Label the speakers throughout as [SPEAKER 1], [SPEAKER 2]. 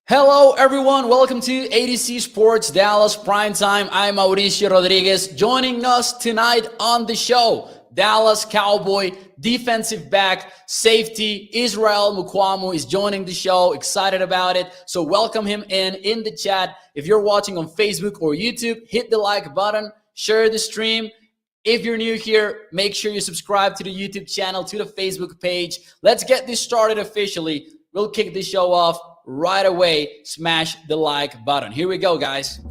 [SPEAKER 1] Hello, everyone. Welcome to ADC Sports Dallas Primetime. I'm Mauricio Rodríguez. Joining us tonight on the show, Dallas Cowboy defensive back, safety Israel Mukuamu is joining the show. Excited about it. So welcome him in the chat. If you're watching on Facebook or YouTube, hit the like button, share the stream. If you're new here, make sure you subscribe to the YouTube channel, to the Facebook page. Let's get this started officially. We'll kick this show off right away. Smash the like button. Here we go, guys.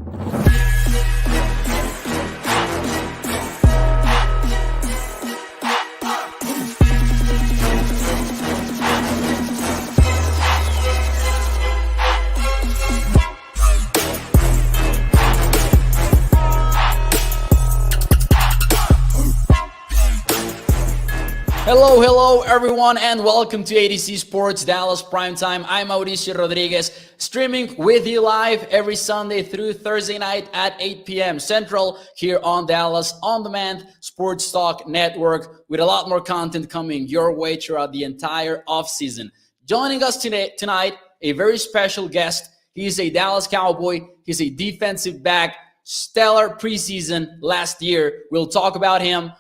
[SPEAKER 1] Hello, everyone, and welcome to ADC Sports Dallas Primetime. I'm Mauricio Rodríguez, streaming with you live every Sunday through Thursday night at 8 p.m. Central here on Dallas On Demand Sports Talk Network, with a lot more content coming your way throughout the entire offseason. Joining us tonight, a very special guest. He's a Dallas Cowboy. He's a defensive back, stellar preseason last year. We'll talk about him.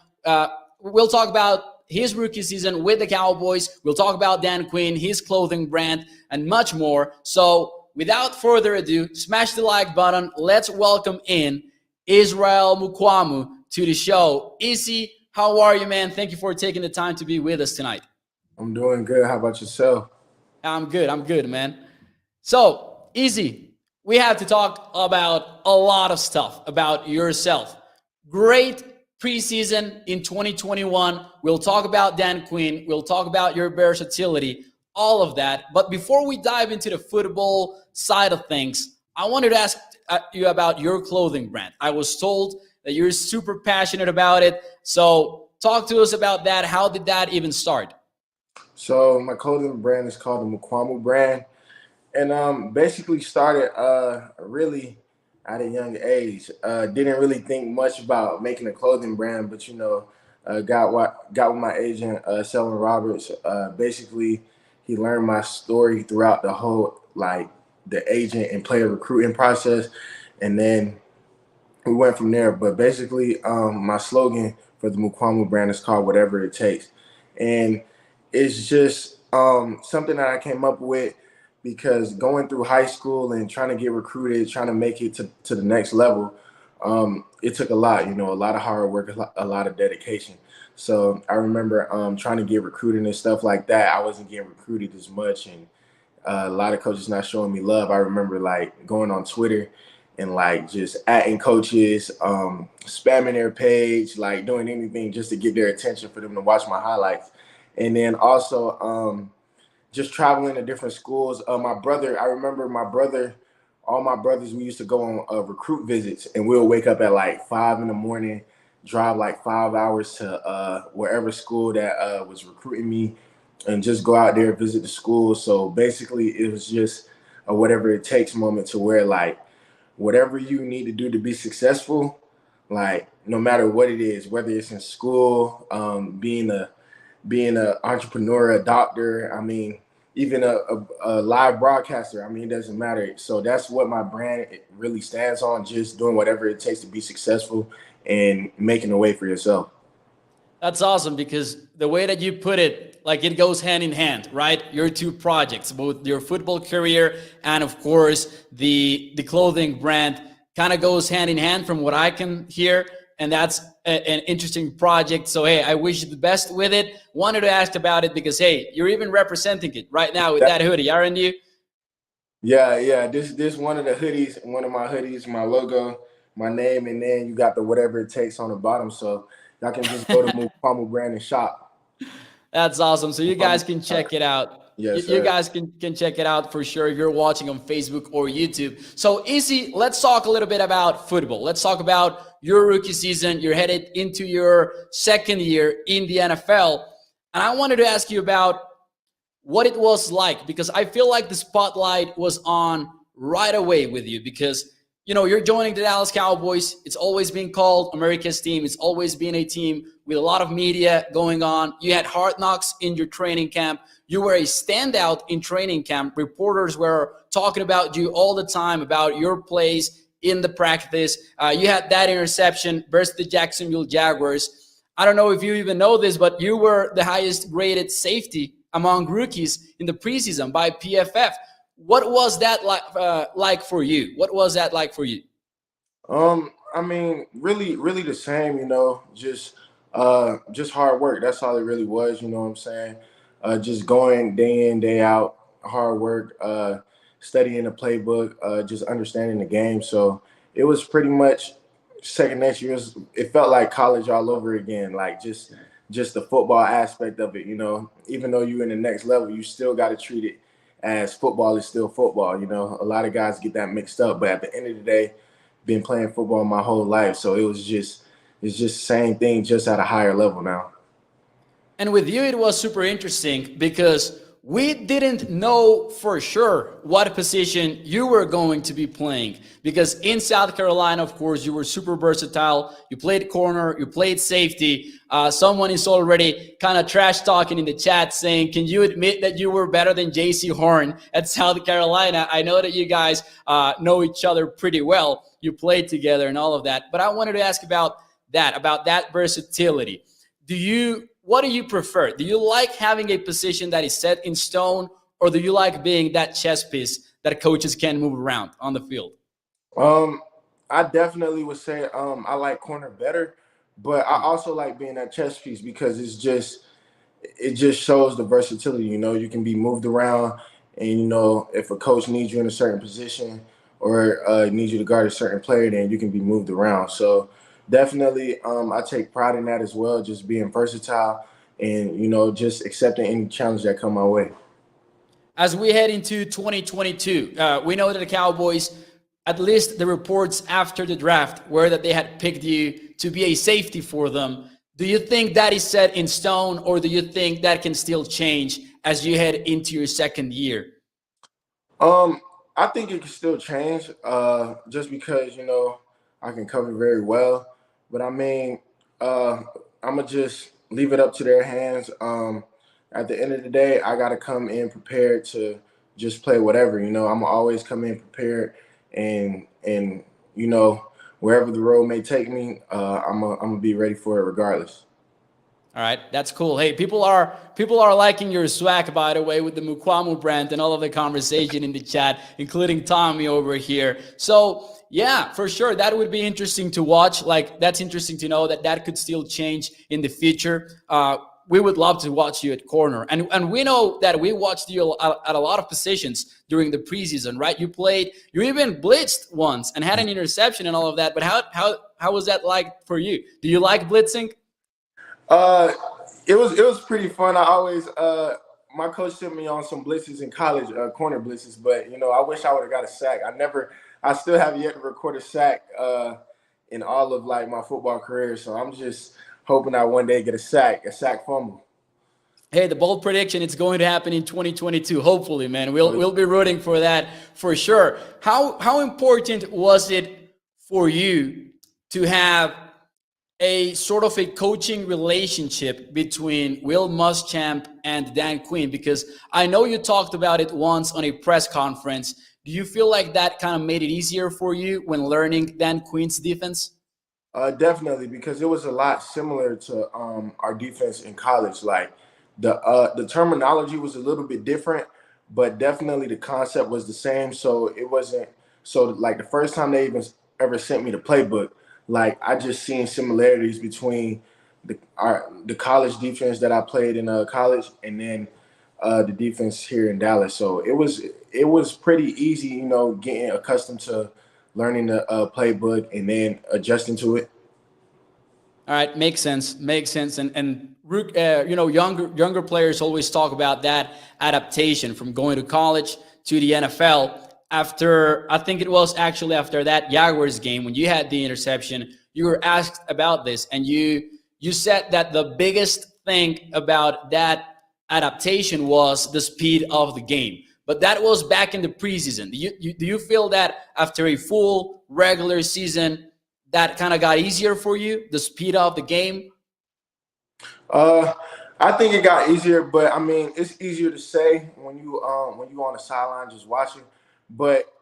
[SPEAKER 1] We'll talk about his rookie season with the Cowboys. We'll talk about Dan Quinn, his clothing brand, and much more. So without further ado, smash the like button. Let's welcome in Israel Mukuamu to the show. Izzy, how are you, man? Thank you for taking the time to be with us tonight.
[SPEAKER 2] I'm doing good. How about yourself?
[SPEAKER 1] I'm good, man. So, Izzy, we have to talk about a lot of stuff about yourself. Great preseason in 2021. We'll talk about Dan Quinn. We'll talk about your versatility, all of that. But before we dive into the football side of things, I wanted to ask you about your clothing brand. I was told that you're super passionate about it. So talk to us about that. How did that even start?
[SPEAKER 2] So my clothing brand is called the Mukuamu brand. And basically started really at a young age. Didn't really think much about making a clothing brand, but got with my agent, Selwyn Roberts. Basically, he learned my story throughout the whole the agent and player recruiting process, and then we went from there. But basically, my slogan for the Mukuamu brand is called "Whatever It Takes," and it's just something that I came up with because going through high school and trying to get recruited, trying to make it to the next level, it took a lot, a lot of hard work, a lot of dedication. So I remember trying to get recruited and stuff like that. I wasn't getting recruited as much, and a lot of coaches not showing me love. I remember going on Twitter and just atting coaches, spamming their page, doing anything just to get their attention for them to watch my highlights. And then also just traveling to different schools. I remember all my brothers, we used to go on recruit visits, and we'll wake up at 5 in the morning, drive 5 hours to wherever school that was recruiting me, and just go out there and visit the school. So basically it was just a whatever it takes moment to where whatever you need to do to be successful, no matter what it is, whether it's in school, being an entrepreneur, a doctor, even a live broadcaster, it doesn't matter. So that's what my brand really stands on, just doing whatever it takes to be successful and making a way for yourself.
[SPEAKER 1] That's awesome, because the way that you put it, it goes hand in hand, right? Your two projects, both your football career and, of course, the clothing brand, kind of goes hand in hand from what I can hear. And that's an interesting project. So, hey, I wish you the best with it. Wanted to ask about it because, hey, you're even representing it right now with that hoodie, aren't you?
[SPEAKER 2] Yeah. This one of the hoodies, one of my hoodies, my logo, my name, and then you got the whatever it takes on the bottom. So y'all can just go to Mukuamu brand and shop.
[SPEAKER 1] That's awesome. So you guys can check it out.
[SPEAKER 2] Yes,
[SPEAKER 1] you guys can check it out for sure if you're watching on Facebook or YouTube. So, Izzy, let's talk a little bit about football. Let's talk about your rookie season. You're headed into your second year in the NFL. And I wanted to ask you about what it was like, because I feel like the spotlight was on right away with you, because you're joining the Dallas Cowboys. It's always been called America's team. It's always been a team with a lot of media going on. You had Hard Knocks in your training camp. You were a standout in training camp. Reporters were talking about you all the time, about your plays in the practice. You had that interception versus the Jacksonville Jaguars. I don't know if you even know this, but you were the highest graded safety among rookies in the preseason by PFF. What was that like for you? What was that like for you?
[SPEAKER 2] I mean, really the same, just hard work. That's all it really was, you know what I'm saying? Just going day in, day out, hard work, studying the playbook, just understanding the game. So it was pretty much second nature. It felt like college all over again, like just the football aspect of it, Even though you're in the next level, you still got to treat it as football is still football. A lot of guys get that mixed up, but at the end of the day, been playing football my whole life, so it's just the same thing, just at a higher level now.
[SPEAKER 1] And with you, it was super interesting because we didn't know for sure what position you were going to be playing. Because in South Carolina, of course, you were super versatile. You played corner, you played safety. Someone is already kind of trash talking in the chat saying, can you admit that you were better than JC Horn at South Carolina? I know that you guys know each other pretty well. You played together and all of that. But I wanted to ask about that versatility. What do you prefer? Do you like having a position that is set in stone, or do you like being that chess piece that coaches can move around on the field?
[SPEAKER 2] I definitely would say I like corner better, but I also like being that chess piece because it just shows the versatility. You can be moved around, and if a coach needs you in a certain position or needs you to guard a certain player, then you can be moved around. So definitely, I take pride in that as well, just being versatile and, just accepting any challenge that come my way.
[SPEAKER 1] As we head into 2022, we know that the Cowboys, at least the reports after the draft, were that they had picked you to be a safety for them. Do you think that is set in stone, or do you think that can still change as you head into your second year?
[SPEAKER 2] I think it can still change, just because, I can cover very well. But I mean, I'm gonna just leave it up to their hands. At the end of the day, I gotta come in prepared to just play whatever. I'm gonna always come in prepared, and wherever the road may take me, I'm gonna be ready for it regardless.
[SPEAKER 1] All right, that's cool. Hey, people are liking your swag, by the way, with the Mukuamu brand and all of the conversation in the chat, including Tommy over here. So yeah, for sure, that would be interesting to watch. Like, that's interesting to know that could still change in the future. We would love to watch you at corner, and we know that we watched you at a lot of positions during the preseason, right? You even blitzed once and had an interception and all of that. But how was that like for you? Do you like blitzing?
[SPEAKER 2] It was pretty fun. I always my coach sent me on some blitzes in college, corner blitzes, but I wish I would have got a sack. I still have yet to record a sack in all of like my football career. So I'm just hoping I one day get a sack fumble.
[SPEAKER 1] Hey, the bold prediction, it's going to happen in 2022. Hopefully, man. We'll be rooting for that for sure. How important was it for you to have a sort of a coaching relationship between Will Muschamp and Dan Quinn? Because I know you talked about it once on a press conference. Do you feel like that kind of made it easier for you when learning Dan Quinn's defense?
[SPEAKER 2] Definitely, because it was a lot similar to our defense in college. Like the terminology was a little bit different, but definitely the concept was the same. So it wasn't like the first time they even ever sent me the playbook, like I just seen similarities between the college defense that I played in college and then the defense here in Dallas. So it was pretty easy, getting accustomed to learning the playbook and then adjusting to it.
[SPEAKER 1] All right, makes sense. And younger players always talk about that adaptation from going to college to the NFL. I think it was actually after that Jaguars game when you had the interception, you were asked about this, and you said that the biggest thing about that adaptation was the speed of the game. but that was back in the preseason. Do you feel that after a full regular season, that kind of got easier for you, the speed of the game?
[SPEAKER 2] I think it got easier, but I mean, it's easier to say when you on the sideline just watching. But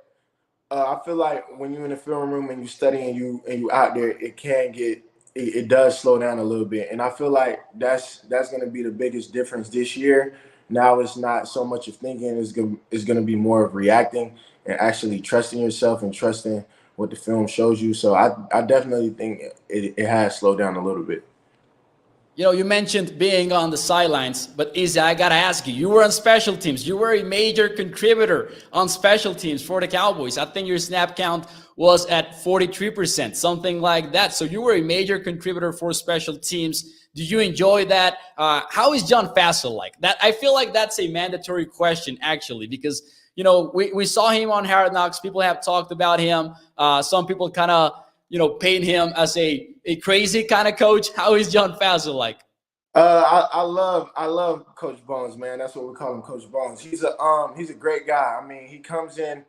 [SPEAKER 2] I feel like when you're in the film room and you study and you out there, it can get it does slow down a little bit. And I feel like that's going to be the biggest difference this year. Now it's not so much of thinking; it's going to be more of reacting and actually trusting yourself and trusting what the film shows you. So I definitely think it has slowed down a little bit.
[SPEAKER 1] You mentioned being on the sidelines, but Izzy, I gotta ask you, you were on special teams. You were a major contributor on special teams for the Cowboys. I think your snap count was at 43%, something like that. So you were a major contributor for special teams. Do you enjoy that? How is John Fassel like? That I feel like that's a mandatory question, actually, because we saw him on Hard Knocks. People have talked about him. Some people kind of paint him as a crazy kind of coach. How is John Fassel like?
[SPEAKER 2] I love Coach Bones, man. That's what we call him, Coach Bones. He's a great guy. I mean, he comes in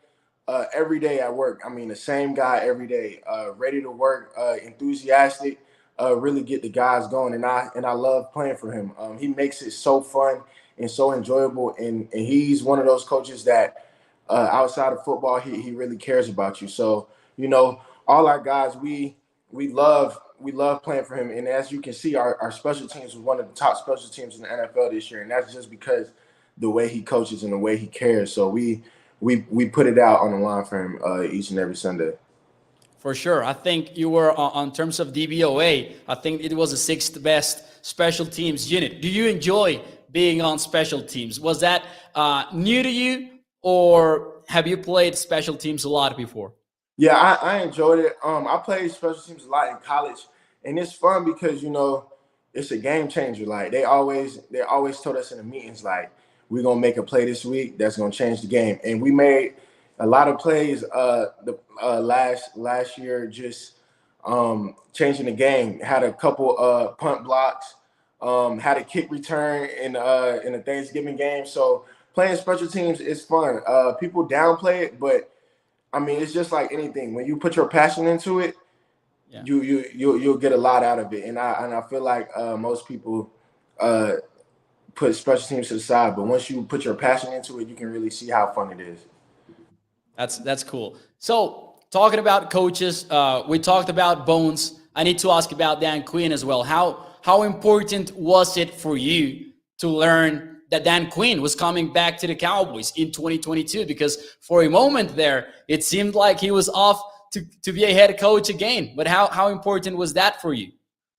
[SPEAKER 2] every day at work. I mean, the same guy every day, ready to work, enthusiastic, really get the guys going. And I love playing for him. He makes it so fun and so enjoyable. And he's one of those coaches that outside of football, he really cares about you. So all our guys, we love playing for him. And as you can see, our special teams was one of the top special teams in the NFL this year, and that's just because the way he coaches and the way he cares. So we put it out on the line for him each and every Sunday.
[SPEAKER 1] For sure. I think you were on terms of DVOA. I think it was the sixth best special teams unit. Do you enjoy being on special teams? Was that new to you, or have you played special teams a lot before?
[SPEAKER 2] Yeah, I enjoyed it. I played special teams a lot in college, and it's fun because it's a game changer. Like they always told us in the meetings, like we're gonna make a play this week that's gonna change the game, and we made a lot of plays. The last year, just changing the game. Had a couple punt blocks. Had a kick return in the Thanksgiving game. So playing special teams is fun. People downplay it, but I mean, it's just like anything. When you put your passion into it,
[SPEAKER 1] Yeah.
[SPEAKER 2] you'll get a lot out of it. And I feel like most people put special teams to the side, but once you put your passion into it, you can really see how fun it is.
[SPEAKER 1] That's cool. So talking about coaches, we talked about Bones. I need to ask about Dan Quinn as well. How important was it for you to learn that Dan Quinn was coming back to the Cowboys in 2022? Because for a moment there, it seemed like he was off to be a head coach again. But how important was that for you?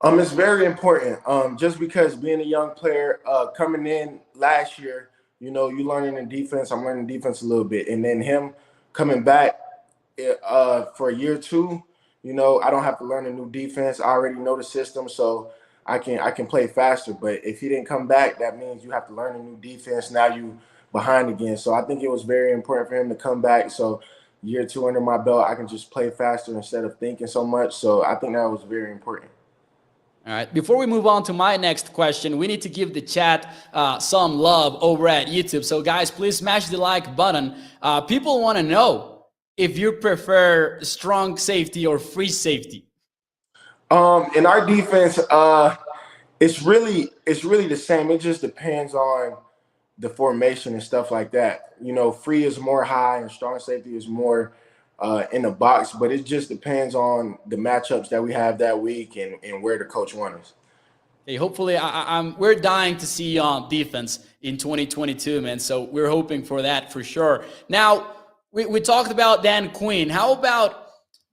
[SPEAKER 2] It's very important. Just because being a young player, coming in last year, you learning the defense. I'm learning defense a little bit, and then him coming back for a year or two. I don't have to learn a new defense. I already know the system, so I can play faster. But if he didn't come back, that means you have to learn a new defense. Now you behind again. So I think it was very important for him to come back. So year two under my belt, I can just play faster instead of thinking so much. So I think that was very important.
[SPEAKER 1] All right. Before we move on to my next question, we need to give the chat some love over at YouTube. So guys, please smash the like button. People want to know if you prefer strong safety or free safety.
[SPEAKER 2] In our defense, it's really the same. It just depends on the formation and stuff like that. Free is more high and strong safety is more in the box, but it just depends on the matchups that we have that week and where the coach wants us.
[SPEAKER 1] Hey, hopefully, we're dying to see you on defense in 2022, man. So we're hoping for that for sure. Now, we talked about Dan Quinn. How about,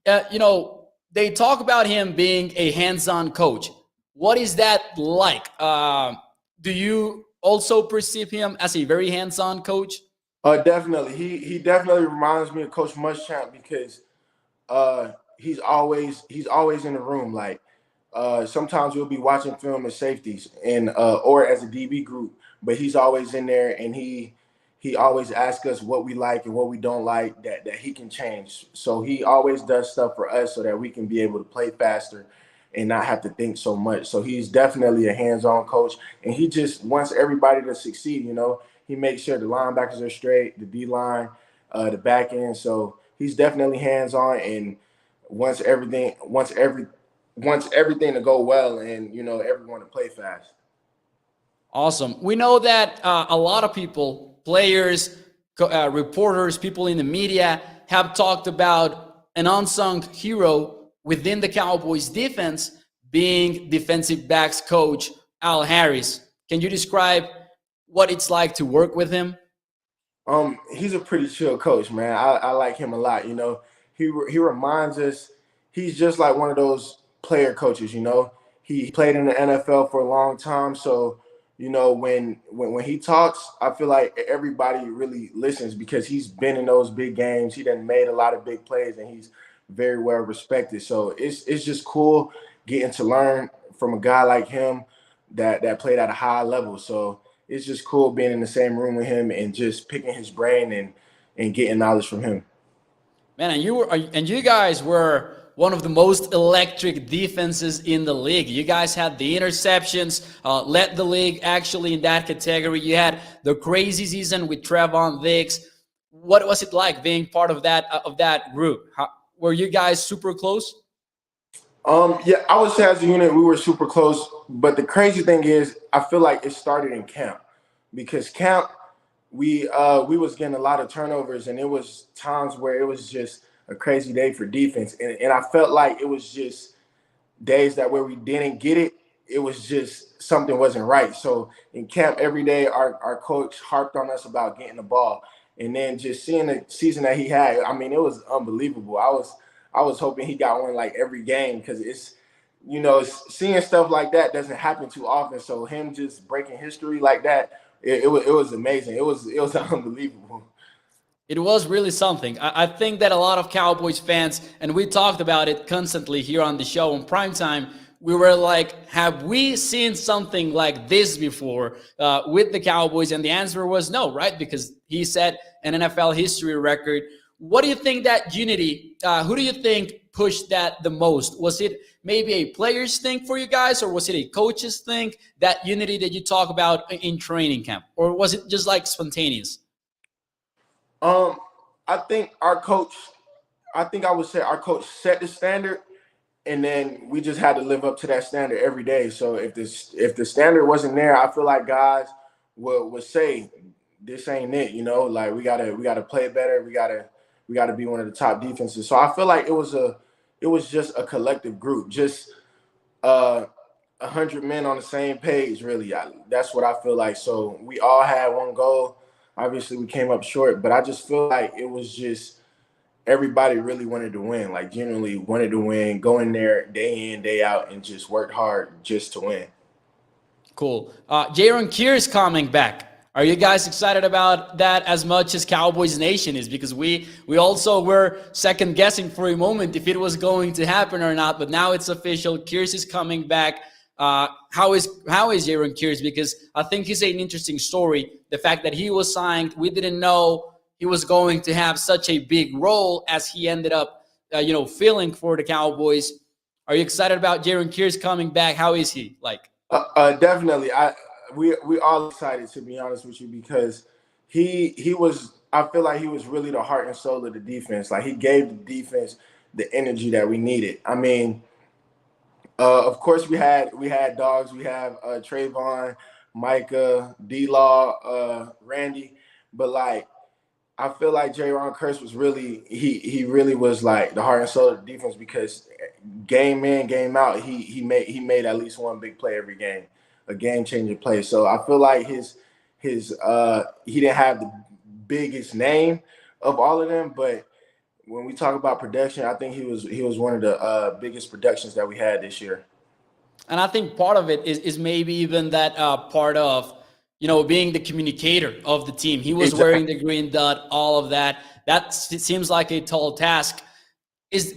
[SPEAKER 1] they talk about him being a hands-on coach. What is that like? Do you also perceive him as a very hands-on coach?
[SPEAKER 2] Definitely. He definitely reminds me of Coach Muschamp because he's always in the room. Like sometimes we'll be watching film as safeties and or as a DB group, but he's always in there and he always asks us what we like and what we don't like that he can change. So he always does stuff for us so that we can be able to play faster and not have to think so much. So he's definitely a hands-on coach, and he just wants everybody to succeed. He makes sure the linebackers are straight, the D line, the back end. So he's definitely hands on and wants everything to go well and everyone to play fast.
[SPEAKER 1] Awesome. We know that a lot of people, players, reporters, people in the media have talked about an unsung hero within the Cowboys defense being defensive backs coach Al Harris. Can you describe what it's like to work with him?
[SPEAKER 2] He's a pretty chill coach, man. I like him a lot. He reminds us he's just like one of those player coaches. He played in the NFL for a long time, so when he talks, I feel like everybody really listens because he's been in those big games. He done made a lot of big plays, and he's very well respected. So it's just cool getting to learn from a guy like him that played at a high level. So it's just cool being in the same room with him and just picking his brain and getting knowledge from him.
[SPEAKER 1] Man, and you guys were one of the most electric defenses in the league. You guys had the interceptions, led the league actually in that category. You had the crazy season with Trevon Diggs. What was it like being part of that group? Were you guys super close?
[SPEAKER 2] Yeah, I would say as a unit we were super close. But the crazy thing is, I feel like it started in camp because camp we was getting a lot of turnovers, and it was times where it was just a crazy day for defense, and I felt like it was just days that where we didn't get it. It was just something wasn't right. So in camp every day, our coach harped on us about getting the ball, and then just seeing the season that he had. I mean, it was unbelievable. I was hoping he got one like every game because it's seeing stuff like that doesn't happen too often. So him just breaking history like that, it was amazing. It was unbelievable.
[SPEAKER 1] It was really something. I think that a lot of Cowboys fans, and we talked about it constantly here on the show on Primetime, we were like, have we seen something like this before with the Cowboys? And the answer was no, right? Because he set an NFL history record. What do you think that unity, who do you think pushed that the most? Was it maybe a player's thing for you guys, or was it a coach's thing, that unity that you talk about in training camp? Or was it just like spontaneous?
[SPEAKER 2] I think our coach, I would say our coach set the standard, and then we just had to live up to that standard every day. So if the standard wasn't there, I feel like guys would say this ain't it. Like we gotta play better. We gotta be one of the top defenses. So I feel like it was just a collective group, just 100 men on the same page. Really, that's what I feel like. So we all had one goal. Obviously, we came up short, but I just feel like it was just everybody really wanted to win, like genuinely wanted to win, go in there day in, day out, and just worked hard just to win.
[SPEAKER 1] Cool. Jaron Kear's coming back. Are you guys excited about that as much as Cowboys Nation is? Because we also were second guessing for a moment if it was going to happen or not, but now it's official. Kears is coming back. How is Jaron Kears? Because I think he's an interesting story. The fact that he was signed, we didn't know he was going to have such a big role as he ended up, filling for the Cowboys. Are you excited about Jaron Kears coming back? How is he like?
[SPEAKER 2] Definitely. We all excited, to be honest with you, because he was. I feel like he was really the heart and soul of the defense. Like he gave the defense the energy that we needed. I mean, of course we had dogs. We have Trayvon, Micah, D-Law, Randy, but like I feel like Jaron Kearse was really he really was like the heart and soul of the defense because game in, game out, he made at least one big play every game, a game changing play. So I feel like his he didn't have the biggest name of all of them, but when we talk about production, I think he was one of the biggest productions that we had this year.
[SPEAKER 1] And I think part of it is maybe even that part of, being the communicator of the team. He was
[SPEAKER 2] Exactly.
[SPEAKER 1] wearing the green dot, all of that. That seems like a tall task.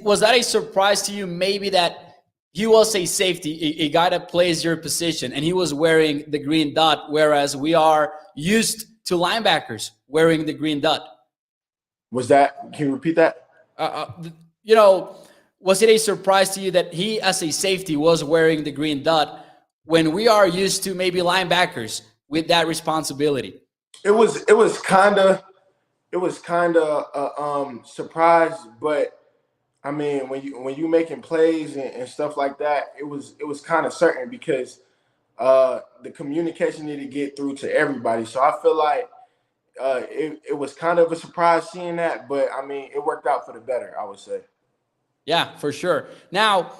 [SPEAKER 1] Was that a surprise to you? Maybe that he was a safety, a guy that plays your position, and he was wearing the green dot, whereas we are used to linebackers wearing the green dot.
[SPEAKER 2] Can you repeat that?
[SPEAKER 1] Was it a surprise to you that he, as a safety, was wearing the green dot when we are used to maybe linebackers with that responsibility?
[SPEAKER 2] it was kind of surprise, but I mean when you making plays and stuff like that, it was kind of certain because the communication needed to get through to everybody. So I feel like it was kind of a surprise seeing that, but I mean it worked out for the better, I would say.
[SPEAKER 1] Yeah, for sure. Now,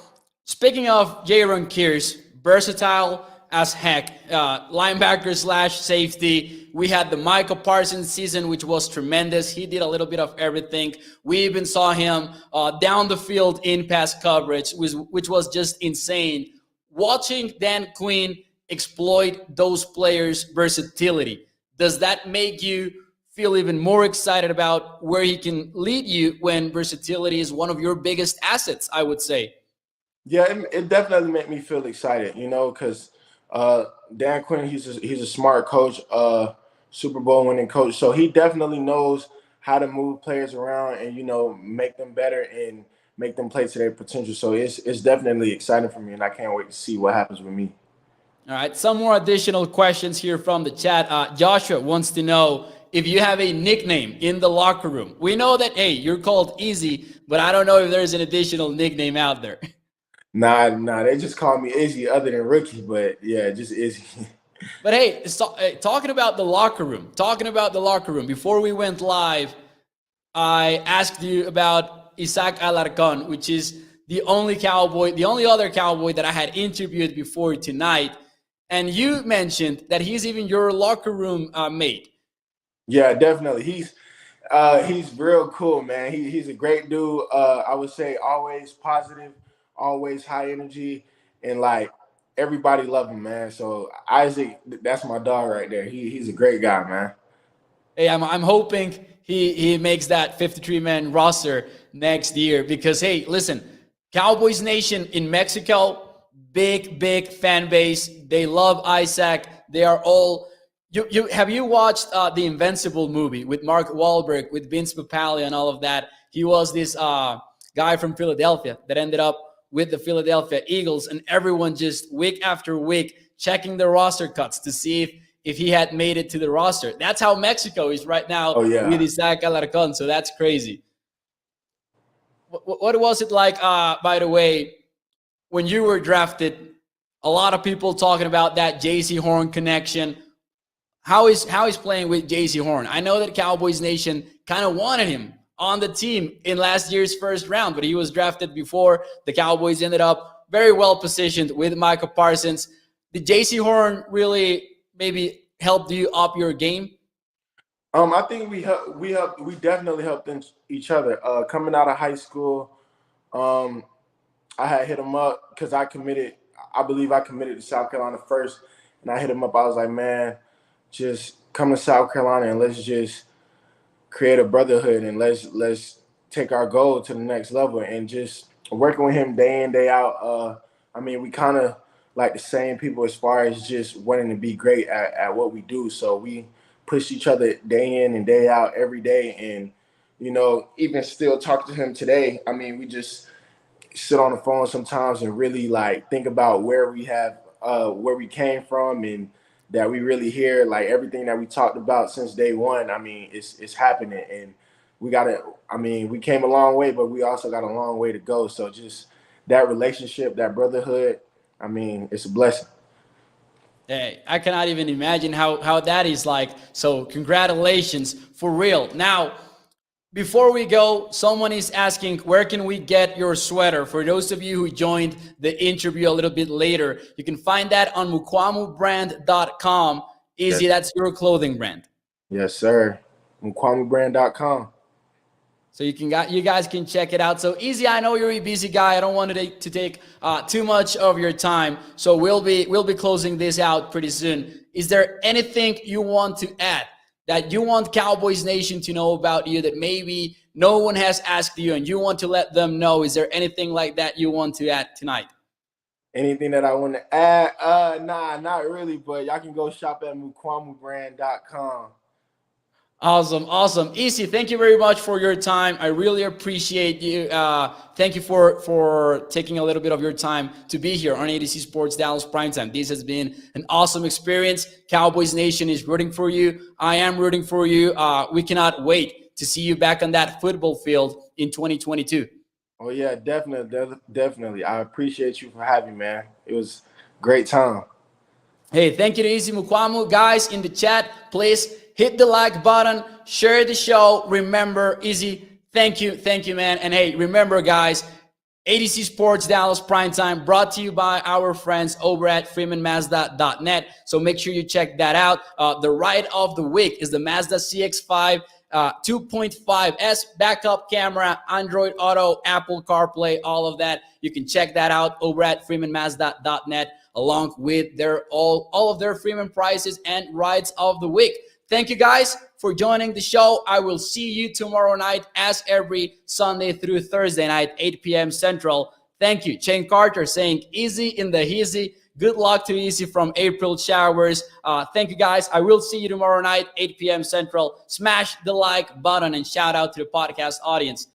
[SPEAKER 1] speaking of Jaron Kears, versatile as heck, linebacker slash safety. We had the Michael Parsons season, which was tremendous. He did a little bit of everything. We even saw him down the field in pass coverage, which was just insane. Watching Dan Quinn exploit those players' versatility, does that make you feel even more excited about where he can lead you when versatility is one of your biggest assets, I would say?
[SPEAKER 2] Yeah, it definitely made me feel excited, because Dan Quinn, he's a smart coach, Super Bowl winning coach, so he definitely knows how to move players around and make them better and make them play to their potential. So it's definitely exciting for me, and I can't wait to see what happens with me.
[SPEAKER 1] All right, some more additional questions here from the chat. Joshua wants to know if you have a nickname in the locker room. We know that, hey, you're called Easy, but I don't know if there's an additional nickname out there.
[SPEAKER 2] Nah, they just call me Izzy other than Rookie, but yeah, just Izzy.
[SPEAKER 1] But hey, talking about the locker room, before we went live, I asked you about Isaac Alarcon, which is the only other Cowboy that I had interviewed before tonight. And you mentioned that he's even your locker room mate.
[SPEAKER 2] Yeah, definitely. He's real cool, man. He's a great dude. I would say always positive, always high energy, and like everybody love him, man. So Isaac, that's my dog right there. He's a great guy, man.
[SPEAKER 1] Hey, I'm hoping he makes that 53-man roster next year because, hey, listen, Cowboys Nation in Mexico, big fan base. They love Isaac. They are all. Have you watched the Invincible movie with Mark Wahlberg, with Vince Papale and all of that? He was this guy from Philadelphia that ended up with the Philadelphia Eagles, and everyone just week after week checking the roster cuts to see if he had made it to the roster. That's how Mexico is right now
[SPEAKER 2] Oh yeah.
[SPEAKER 1] with Isaac Alarcon. So that's crazy. What was it like, by the way, when you were drafted? A lot of people talking about that JC Horn connection. How is playing with JC Horn? I know that Cowboys Nation kind of wanted him on the team in last year's first round, but he was drafted before the Cowboys ended up very well positioned with Michael Parsons. Did JC Horn really maybe help you up your game?
[SPEAKER 2] I think we definitely helped each other. Coming out of high school, I had hit him up because I believe I committed to South Carolina first, and I hit him up. I was like, man, just come to South Carolina and let's just create a brotherhood and let's take our goal to the next level. And just working with him day in, day out. I mean, we kind of like the same people as far as just wanting to be great at what we do. So we push each other day in and day out every day. And, even still talk to him today. I mean, we just sit on the phone sometimes and really like think about where we came from, and that we really hear like everything that we talked about since day one. I mean, it's happening, and we came a long way, but we also got a long way to go. So just that relationship, that brotherhood, I mean, it's a blessing.
[SPEAKER 1] Hey, I cannot even imagine how that is like. So congratulations for real. Now, before we go, someone is asking, where can we get your sweater? For those of you who joined the interview a little bit later, you can find that on mukuamubrand.com. Easy,
[SPEAKER 2] Yes.
[SPEAKER 1] that's your clothing brand.
[SPEAKER 2] Yes, sir. MukuamuBrand.com.
[SPEAKER 1] So you guys can check it out. So Easy, I know you're a busy guy. I don't want to take too much of your time. So we'll be closing this out pretty soon. Is there anything you want to add that you want Cowboys Nation to know about you that maybe no one has asked you and you want to let them know? Is there anything like that you want to add tonight?
[SPEAKER 2] Anything that I want to add? Nah, not really, but y'all can go shop at MukuamuBrand.com.
[SPEAKER 1] Awesome. Easy, thank you very much for your time. I really appreciate you. Thank you for taking a little bit of your time to be here on ADC Sports Dallas Primetime. This has been an awesome experience. Cowboys Nation is rooting for you. I am rooting for you. We cannot wait to see you back on that football field in 2022.
[SPEAKER 2] Oh yeah, definitely. I appreciate you for having me, man. It was a great time.
[SPEAKER 1] Hey, thank you to Izzy Mukuamu. Guys, in the chat, please hit the like button, share the show. Remember, Izzy, thank you, man. And hey, remember, guys, ADC Sports Dallas Primetime brought to you by our friends over at freemanmazda.net. So make sure you check that out. The ride of the week is the Mazda CX-5 2.5S backup camera, Android Auto, Apple CarPlay, all of that. You can check that out over at freemanmazda.net, along with all of their Freeman prices and rides of the week. Thank you guys for joining the show. I will see you tomorrow night as every Sunday through Thursday night, 8 p.m. Central. Thank you. Shane Carter saying easy in the easy. Good luck to Easy from April Showers. Thank you guys. I will see you tomorrow night, 8 p.m. Central. Smash the like button and shout out to the podcast audience.